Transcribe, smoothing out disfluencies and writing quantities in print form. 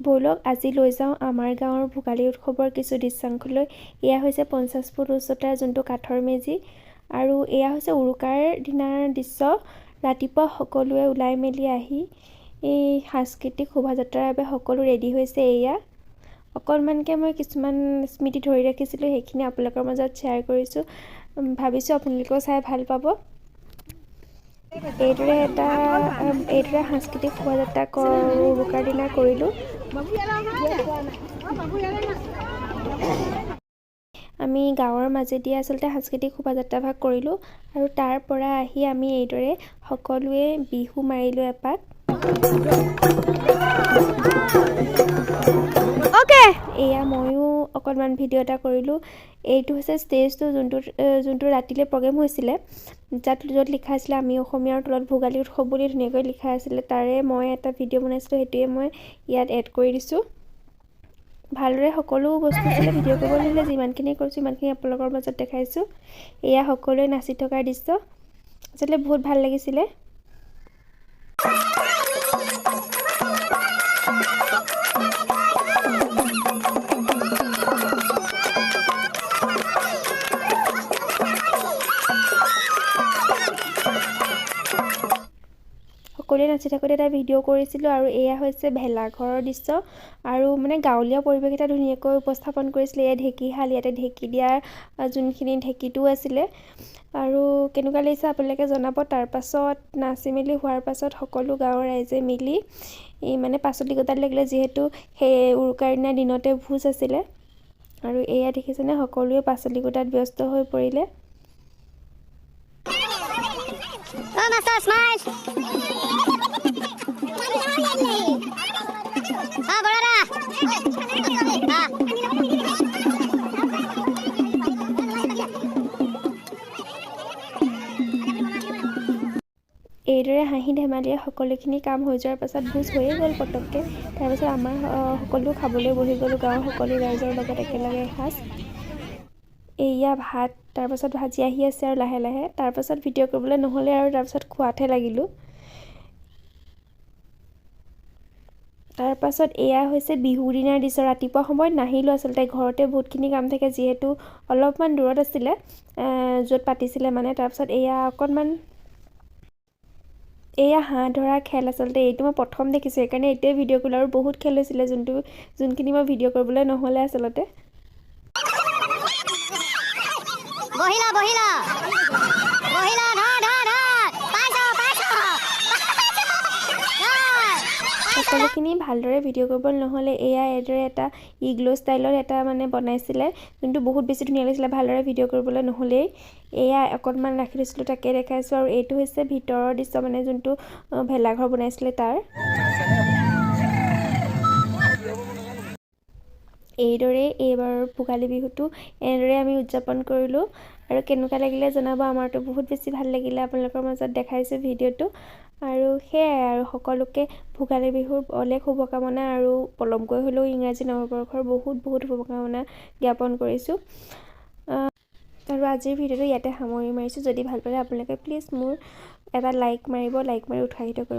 বলক আজি লৈ যাওঁ আমাৰ গাঁৱৰ ভোগালী উৎসৱৰ কিছু দৃশ্যাংশলৈ। এয়া হৈছে 50 ফুট উচ্চতাৰ যোনটো কাঠৰ মেজি আৰু এয়া হৈছে উৰুকাৰ দিনাৰ দৃশ্য। ৰাতিপুৱা সকলোৱে ওলাই মেলি আহি এই সাংস্কৃতিক শোভাযাত্ৰাৰ বাবে সকলো ৰেডি হৈছে। এয়া অকণমানকৈ মই কিছুমান স্মৃতি ধৰি ৰাখিছিলোঁ, সেইখিনি আপোনালোকৰ মাজত শ্বেয়াৰ কৰিছোঁ। ভাবিছোঁ আপোনালোকেও চাই ভাল পাব। এইদৰে সাংস্কৃতিক শোভাযাত্ৰা উৰুকাৰ দিনা কৰিলোঁ। আমি গাঁৱৰ মাজেদি আচলতে সাংস্কৃতিক শোভাযাত্ৰা ভাগ কৰিলোঁ আৰু তাৰ পৰা আহি আমি এইদৰে সকলোৱে বিহু মাৰিলোঁ এপাক। এয়া ময়ো অকণমান ভিডিঅ' এটা কৰিলোঁ। এইটো হৈছে ষ্টেজটো যোনটো ৰাতিলৈ প্ৰগ্ৰেম হৈছিলে, য'ত লিখা আছিলে আমি অসমীয়াৰ তলত ভোগালী উৎসৱ বুলি ধুনীয়াকৈ লিখা আছিলে। তাৰে মই এটা ভিডিঅ' বনাইছিলোঁ, সেইটোৱে মই ইয়াত এড কৰি দিছোঁ। ভালদৰে সকলো বস্তু আছিলে ভিডিঅ' কৰিব নহ'লে যিমানখিনি কৰিছোঁ সিমানখিনি আপোনালোকৰ মাজত দেখাইছোঁ। এয়া সকলোৱে নাচি থকাৰ দৃশ্য, আচলতে বহুত ভাল লাগিছিলে। সকলোৱে নাচি থাকোঁতে এটা ভিডিঅ' কৰিছিলোঁ আৰু এয়া হৈছে ভেলাঘৰৰ দৃশ্য আৰু মানে গাঁৱলীয়া পৰিৱেশ এটা ধুনীয়াকৈ উপস্থাপন কৰিছিলে। এয়া ঢেঁকীশাল, ইয়াতে ঢেঁকী দিয়াৰ যোনখিনি ঢেঁকীটোও আছিলে আৰু কেনেকুৱা লাগিছে আপোনালোকে জনাব। তাৰপাছত নাচি মেলি হোৱাৰ পাছত সকলো গাঁৱৰ ৰাইজে মিলি মানে পাচলি কটাত লাগিলে, যিহেতু সেই উৰুকাৰ দিনতে ভোজ আছিলে আৰু এয়া দেখিছেনে সকলোৱে পাচলি কটাত ব্যস্ত হৈ পৰিলে। এইদৰে হাঁহি ধেমালিয়ে সকলোখিনি কাম হৈ যোৱাৰ পাছত ভোজ হৈয়ে গ'ল পটককৈ। তাৰপাছত আমাৰ সকলো খাবলৈ বহি গ'লোঁ, গাঁৱৰ সকলো ৰাইজৰ লগত একেলগে এসাঁজ। এয়া ভাত, তাৰপাছত ভাজি আহি আছে আৰু লাহে লাহে। তাৰপাছত ভিডিঅ' কৰিবলৈ নহ'লে আৰু তাৰপাছত খোৱাতহে লাগিলোঁ। তাৰপাছত এয়া হৈছে বিহুৰ দিনাৰ দৃশ্য। ৰাতিপুৱা সময়ত নাহিলোঁ, আচলতে ঘৰতে বহুতখিনি কাম থাকে, যিহেতু অলপমান দূৰত আছিলে য'ত পাতিছিলে মানে। তাৰপাছত এয়া হাঁহ ধৰা খেল, আচলতে এইটো মই প্ৰথম দেখিছোঁ, সেইকাৰণে এইটোৱে ভিডিঅ' কৰিলোঁ আৰু বহুত খেল হৈছিলে যোনখিনি মই ভিডিঅ' কৰিবলৈ নহ'লে আচলতে। সকলোখিনি ভালদৰে ভিডিঅ' কৰিবলৈ নহ'লে এয়া এইদৰে এটা ইগলো ষ্টাইলত এটা মানে বনাইছিলে, যোনটো বহুত বেছি ধুনীয়া লাগিছিলে। ভালদৰে ভিডিঅ' কৰিবলৈ নহ'লেই এয়া অকণমান ৰাখি থৈছিলোঁ, তাকে দেখাইছোঁ। আৰু এইটো হৈছে ভিতৰৰ দৃশ্য, মানে যোনটো ভেলাঘৰ বনাইছিলে তাৰ। এইদৰেই এইবাৰৰ ভোগালী বিহুটো এনেদৰে আমি উদযাপন কৰিলোঁ আৰু কেনেকুৱা লাগিলে জনাব। আমাৰতো বহুত বেছি ভাল লাগিলে, আপোনালোকৰ মাজত দেখাইছোঁ ভিডিঅ'টো। আৰু সেয়াই আৰু সকলোকে ভোগালী বিহুৰ অলেখ শুভকামনা আৰু পলমকৈ হ'লেও ইংৰাজী নৱবৰ্ষৰ বহুত বহুত শুভকামনা জ্ঞাপন কৰিছোঁ। আৰু আজিৰ ভিডিঅ'টো ইয়াতে সামৰি মাৰিছোঁ। যদি ভাল পালে আপোনালোকে প্লিজ মোৰ এটা লাইক মাৰিব, লাইক মাৰি উৎসাহিত কৰিব।